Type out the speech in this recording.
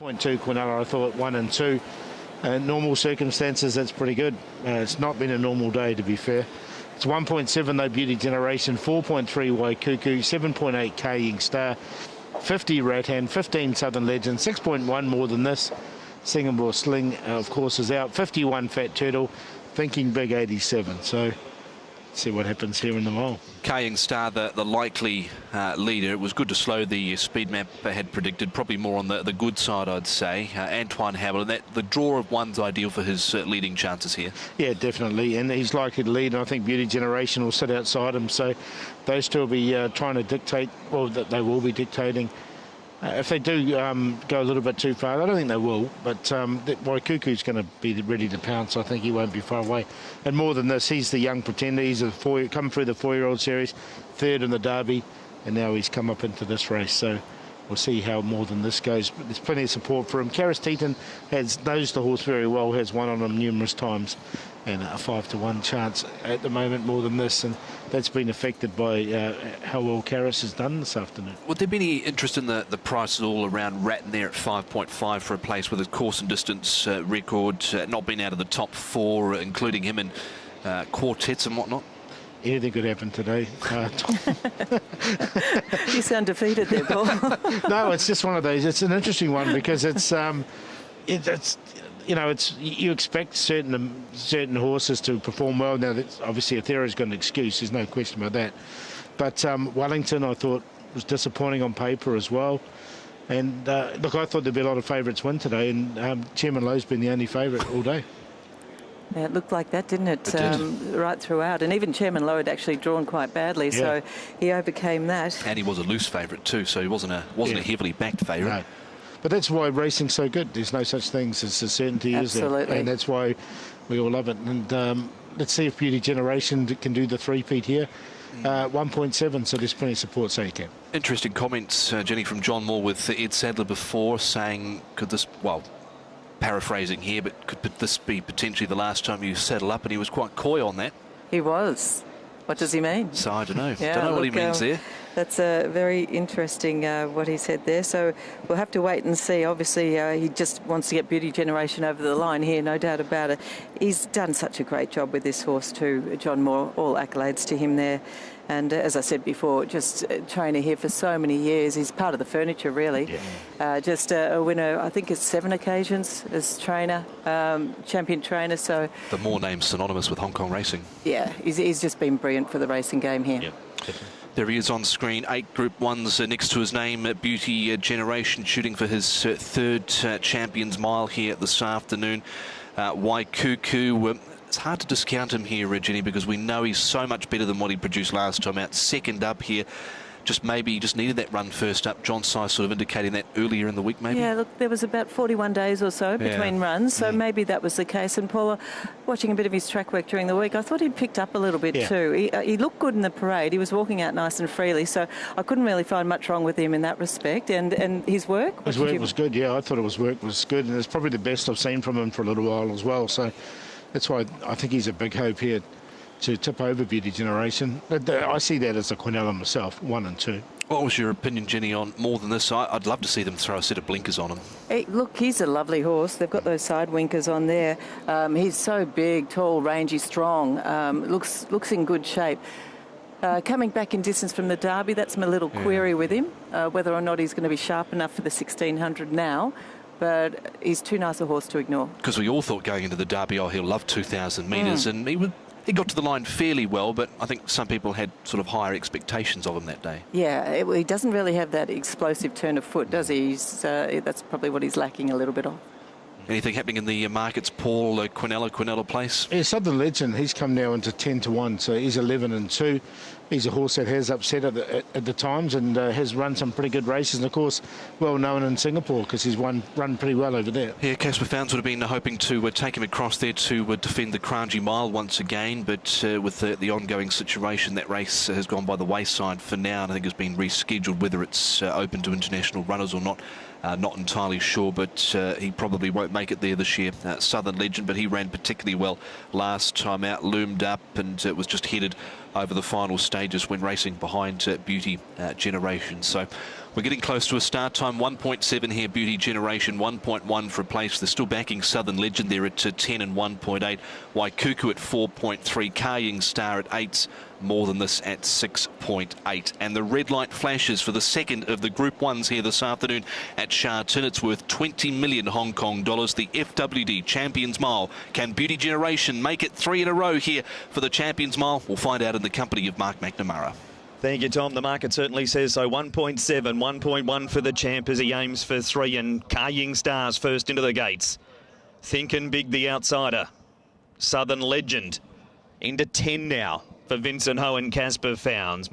0.2 Quinella, I thought 1 and 2. Normal circumstances, that's pretty good. It's not been a normal day, to be fair. It's 1.7 though, Beauty Generation, 4.3 Waikuku, 7.8 Kaying Star, 50 Rattan, 15 Southern Legend, 6.1 more than this. Singapore Sling, of course, is out. 51 Fat Turtle, Thinking Big 87. So see what happens here in the mile. Kaying Star, the likely leader. It was good to slow the speed map had predicted, probably more on the good side, I'd say. Antoine Hamilton, the draw of one's ideal for his leading chances here. Yeah, definitely, and he's likely to lead, and I think Beauty Generation will sit outside him, so those two will be trying to dictate, well, they will be dictating. If they do go a little bit too far, I don't think they will, but Waikuku's going to be ready to pounce. I think he won't be far away. And more than this, he's the young pretender. He's come through the 4-year-old series, third in the Derby, and now he's come up into this race. So we'll see how more than this goes. But there's plenty of support for him. Karis Teton knows the horse very well, has won on him numerous times, and a 5-1 chance at the moment more than this, and that's been affected by how well Karis has done this afternoon. Would there be any interest in the prices all around Rattan there at 5.5 for a place with a course and distance record, not being out of the top 4, including him in quartets and whatnot? Anything could happen today. You sound defeated there, Paul. No, it's just one of those. It's an interesting one because it's you expect certain horses to perform well. Now, obviously, Aetheria's got an excuse. There's no question about that. But Wellington, I thought, was disappointing on paper as well. And look, I thought there'd be a lot of favourites win today, and Chairman Lowe's been the only favourite all day. Yeah, it looked like that, didn't it? It did. Right throughout. And even Chairman Lowe had actually drawn quite badly, so he overcame that. And he was a loose favourite too, so he wasn't a heavily backed favourite. No. But that's why racing's so good. There's no such things as a certainty, Absolutely. is there? And that's why we all love it. And let's see if Beauty Generation can do the three-peat here. 1.7, so there's plenty of support, so you can. Interesting comments, Jenny, from John Moore with Ed Sadler before, saying, could this, well, paraphrasing here, but could this be potentially the last time you saddle up? And he was quite coy on that. He was. What does he mean? So I don't know. Yeah, don't know what he means there. That's very interesting what he said there. So we'll have to wait and see. Obviously, he just wants to get Beauty Generation over the line here, no doubt about it. He's done such a great job with this horse too, John Moore. All accolades to him there. And as I said before, just a trainer here for so many years. He's part of the furniture, really. Yeah. Just a winner, I think it's 7 occasions as trainer, champion trainer. So the Moore name's synonymous with Hong Kong racing. Yeah, he's just been brilliant for the racing game here. Yep. There he is on screen, 8 Group 1s next to his name, Beauty Generation, shooting for his third Champions Mile here this afternoon. Waikuku, it's hard to discount him here, Jenny, because we know he's so much better than what he produced last time out. Second up here, maybe he just needed that run first up. John Size sort of indicating that earlier in the week, maybe. Yeah, look, there was about 41 days or so between runs, so maybe that was the case. And Paula, watching a bit of his track work during the week, I thought he'd picked up a little bit too. He looked good in the parade. He was walking out nice and freely, so I couldn't really find much wrong with him in that respect. And his work? His work was good, I thought his work was good, and it's probably the best I've seen from him for a little while as well. So that's why I think he's a big hope here to tip over Beauty Generation. I see that as a Quinella myself, 1 and 2. What was your opinion, Jenny, on more than this? I'd love to see them throw a set of blinkers on him. Hey, look, he's a lovely horse. They've got those side winkers on there. He's so big, tall, rangy, strong. Looks in good shape. Coming back in distance from the Derby, that's my little query with him, whether or not he's going to be sharp enough for the 1600 now. But he's too nice a horse to ignore. Because we all thought going into the Derby, he'll love 2,000 metres, and he got to the line fairly well, but I think some people had sort of higher expectations of him that day. Yeah, he doesn't really have that explosive turn of foot, does he? That's probably what he's lacking a little bit of. Anything happening in the markets, Paul? Quinella Place? Yeah, Southern Legend, he's come now into 10-1, so he's 11 and 2. He's a horse that has upset at the times and has run some pretty good races, and of course well known in Singapore because he's run pretty well over there. Yeah, Casper Founds would have been hoping to take him across there to defend the Kranji Mile once again, but with the ongoing situation, that race has gone by the wayside for now, and I think has been rescheduled. Whether it's open to international runners or not, not entirely sure, but he probably won't make it there this year. Southern Legend, but he ran particularly well last time out, loomed up, and was just headed over the final stages when racing behind Beauty Generation. So we're getting close to a start time. 1.7 here, Beauty Generation. 1.1 for a place. They're still backing Southern Legend there at 10 and 1.8. Waikuku at 4.3. Kaying Star at 8s. More than this at 6.8. And the red light flashes for the second of the Group 1s here this afternoon at Sha Tin. It's worth 20 million Hong Kong dollars. The FWD Champions Mile. Can Beauty Generation make it 3 in a row here for the Champions Mile? We'll find out in the company of Mark McNamara. Thank you, Tom. The market certainly says so. 1.7, 1.1 for the champ as he aims for 3, and Kaying Stars first into the gates. Thinking big, the outsider. Southern Legend into 10 now for Vincent Ho and Casper Founds.